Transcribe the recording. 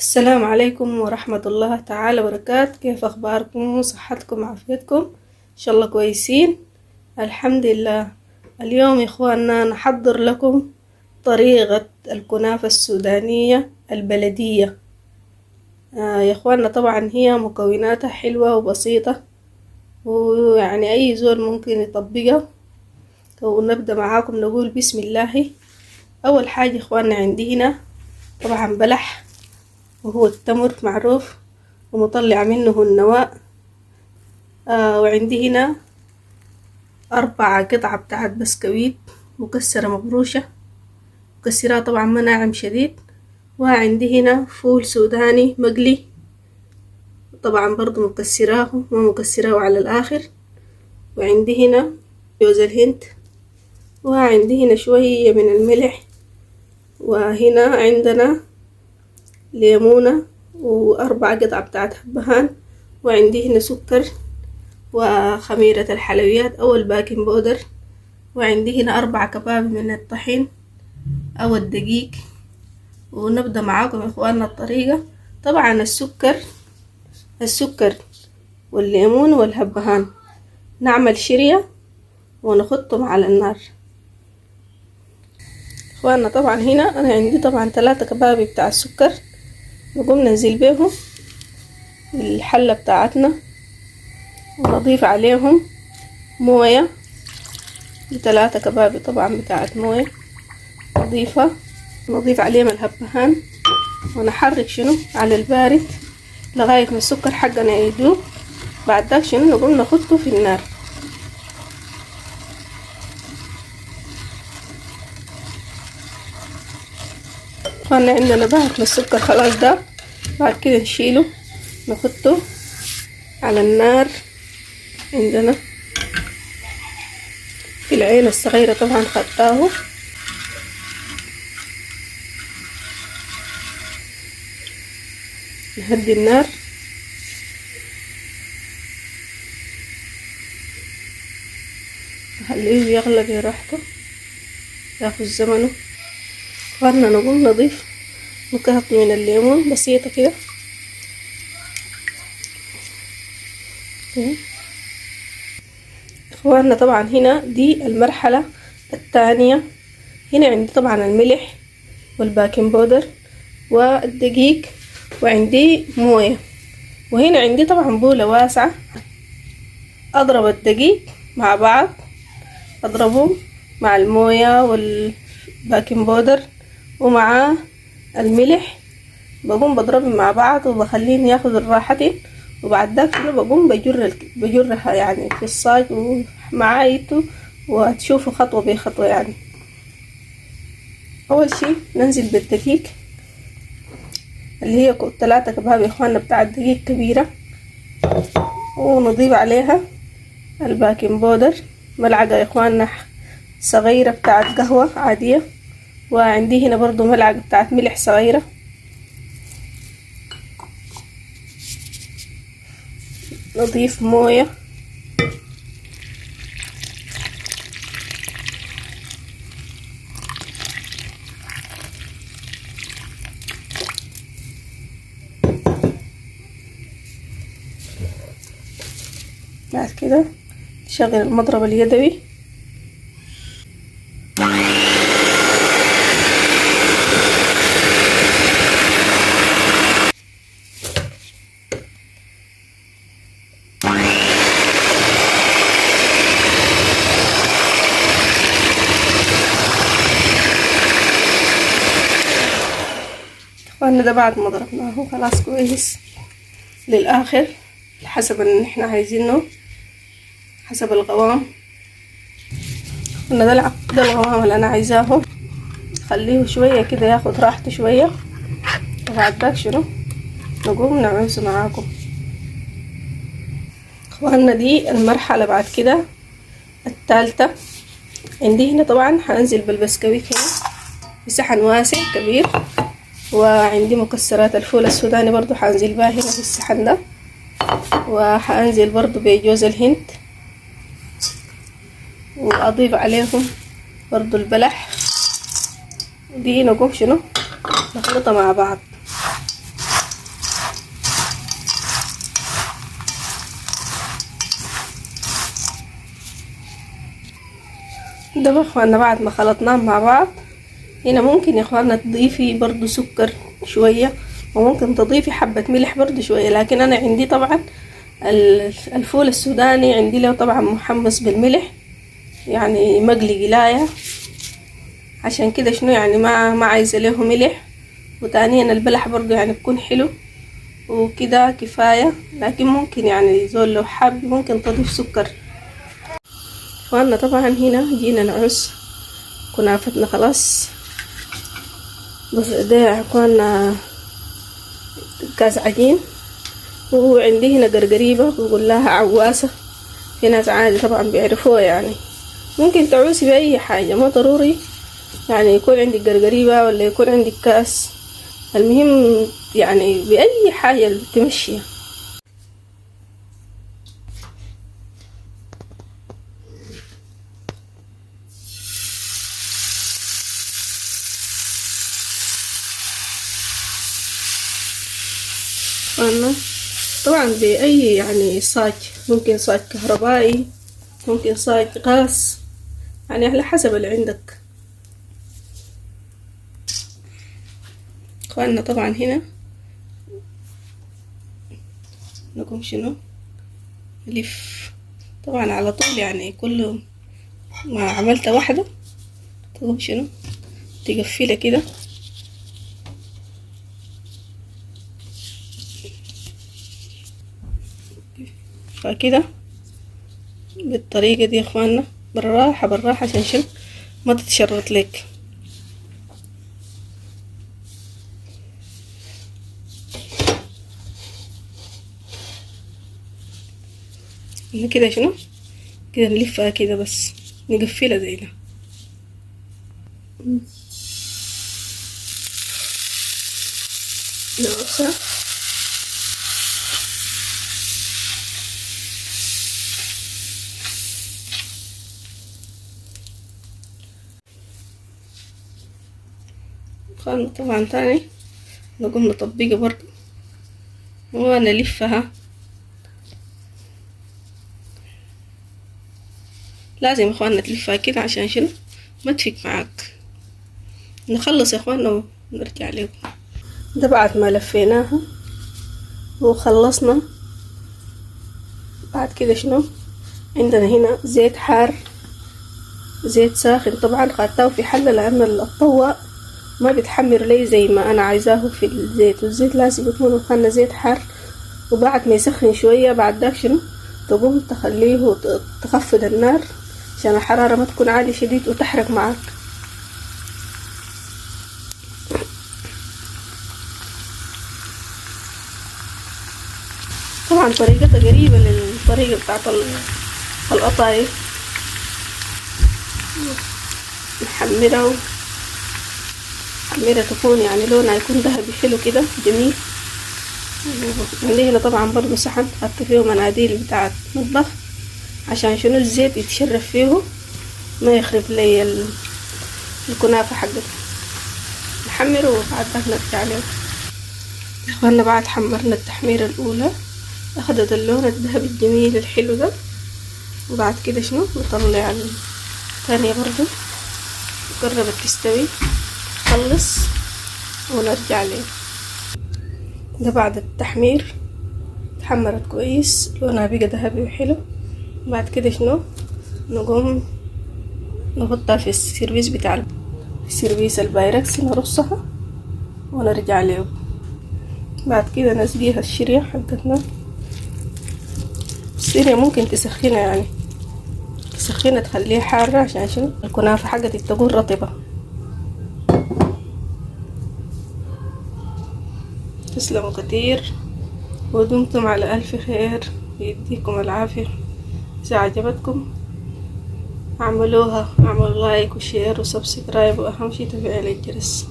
السلام عليكم ورحمة الله تعالى وبركاته. كيف أخباركم وصحتكم وعافيتكم؟ إن شاء الله كويسين الحمد لله. اليوم يا إخواننا نحضر لكم طريقة الكنافة السودانية البلدية. يا إخواننا طبعا هي مكوناتها حلوة وبسيطة، ويعني أي زول ممكن يطبقها. ونبدأ معاكم نقول بسم الله. أول حاجة إخواننا عندي هنا طبعا بلح، وهو التمر معروف ومطلع منه النواء. وعندي هنا 4 قطعة بتاعت بسكويت مكسرة مبروشة، مكسرها طبعا ما ناعم شديد. وعندي هنا فول سوداني مقلي طبعا برضو مكسراه ما مكسراه على الآخر. وعندي هنا جوز الهند، وعندي هنا شوية من الملح، وهنا عندنا ليمونة و4 قطع بتاعت حبهان. وعندي هنا سكر وخميرة الحلويات أو الباكنج بودر. وعندي هنا 4 كباب من الطحين أو الدقيق. ونبدأ معاكم يا إخواننا الطريقة. طبعا السكر والليمون والحبهان نعمل شرية ونخطهم على النار. إخواننا طبعا هنا أنا عندي طبعا 3 كباب بتاع السكر، نقوم ننزل بيهم الحلة بتاعتنا ونضيف عليهم موية. 3 كباب طبعا بتاعت موية نضيف عليهم الهبهان، ونحرك شنو على البارد لغاية ما السكر حقنا يدوب. بعد ذاك شنو نقوم نخطه في النار. فانا عندنا بعد ما السكر خلاص ده، بعد كده نشيله نحطه على النار عندنا في العين الصغيرة. طبعا خطاه نهدي النار نخليه يغلى براحته ياخد زمنه. فانا نقوم نضيف نكهة من الليمون بسيطة كده. اخواننا طبعا هنا دي المرحلة الثانية. هنا عندي طبعا الملح والباكنج بودر والدقيق، وعندي موية، وهنا عندي طبعا بولة واسعة. اضرب الدقيق مع بعض، اضربهم مع الموية والباكنج بودر ومع الملح، بقوم بضربهم مع بعض وبخليهم ياخدوا راحتي. وبعد ذاك شنو بقوم بجرها يعني في الصاج ومعايته، وهتشوفوا خطوة بخطوة. يعني اول شي ننزل بالدقيق اللي هي 3 كباب يا اخواننا بتاع الدقيق كبيرة، ونضيف عليها الباكنج بودر ملعقة يا اخواننا صغيرة بتاعت قهوة عادية. وعندي هنا برضو ملعقة بتاعت ملح صغيرة. نضيف موية، بعد كده نشغل المضرب اليدوي وأن ده بعد ما ضربناه خلاص كويس للآخر حسب ان احنا عايزينه، حسب القوام. قلنا ده القوام اللي انا عايزاه. خليه شوية كده ياخد راحته شوية، وبعد ذاك شنو نقوم نعمسه معاكم. اخواننا دي المرحلة بعد كده الثالثة. عندي هنا طبعا هنزل بالبسكويت هنا في صحن واسع كبير، وعندي مكسرات الفول السوداني برضو هنزل بها هنا في الصحن ده، وهنزل برضو بجوز الهند، واضيف عليهم برضو البلح. دي نقوم شنو نخلطها مع بعض. ده بقى اخوانا بعد ما خلطناهم مع بعض، هنا ممكن يا اخوانا تضيفي برضو سكر شوية، وممكن تضيفي حبة ملح برضو شوية، لكن انا عندي طبعا الفول السوداني عندي له طبعا محمص بالملح، يعني مقلي قلاية، عشان كده شنو يعني ما عايزة له ملح. وتانيا البلح برضو يعني بكون حلو وكده كفاية، لكن ممكن يعني زول لو حاب ممكن تضيف سكر. وانا طبعا هنا جينا نعص كنافتنا خلاص، بس ده كنا كاس عجين، وعندي هنا قرقريبة بقول لها عواسة، في ناس عادي طبعا بيعرفوها، يعني ممكن تعوسي بأي حاجة، ما ضروري يعني يكون عندك قرقريبة ولا يكون عندك كاس، المهم يعني بأي حاجة تمشي. أنا طبعا بأي يعني صاج، ممكن صاج كهربائي، ممكن صاج غاز، يعني على حسب اللي عندك. اخواننا طبعا هنا نقوم شنو نلف طبعا على طول، يعني كل ما عملت واحدة تقوم شنو تقفلها كده، فكده بالطريقة دي يا اخواننا، بالراحة بالراحة عشان شنو ما تتشرط لك. كده شنو كده نلفها كده، بس نقفلها زي ده. نقصها خلنا طبعا تاني نقوم نطبقها برضه ونلفها. لازم يا اخواننا تلفها كده عشان شنو ما تفك معاك. نخلص يا اخواننا ونرجع لكم. ده بعد ما لفيناها وخلصنا، بعد كده شنو عندنا هنا زيت حار، زيت ساخن طبعا خدته في حلة، لان الطواق ما بيتحمر لي زي ما انا عايزاه في الزيت، والزيت لازم يكون خلنا زيت حار. وبعد ما يسخن شوية بعد داك شنو تقوم تخليه وتخفض النار عشان الحرارة ما تكون عالية شديد وتحرق معاك. طبعا طريقتها قريبة للطريقة بتاعت القطايف، محمرة محمرة تكون يعني لونها يكون ذهبي حلو كده جميل. عندي هنا طبعا برضو صحن حط فيه مناديل بتاعت مطبخ عشان شنو الزيت يتشرف فيه ما يخرب لي الكنافة حقتي. نحمره وبعد ذاك نرجع له. اخوانا بعد حمرنا التحميرة الاولى اخدت اللون الذهبي الجميل الحلو ده، وبعد كده شنو نطلع الثانية برضو قربت تستوي نخلص ونرجع له. ده بعد التحمير اتحمرت كويس لونها بقى ذهبي وحلو. بعد كده شنو نقوم نحطها في السيرفيس بتاع السيرفيس البايركس، نرصها ونرجع له. بعد كده نسقيها الشريحة حقتنا. الصينية ممكن تسخنها، يعني تسخنها تخليها حارة عشان شنو الكنافة حقتك تكون رطبة. تسلموا كتير ودمتم على ألف خير، يديكم العافية. إذا عجبتكم اعملوا لايك وشير وسبسكرايب، وأهم شي تفعيل الجرس.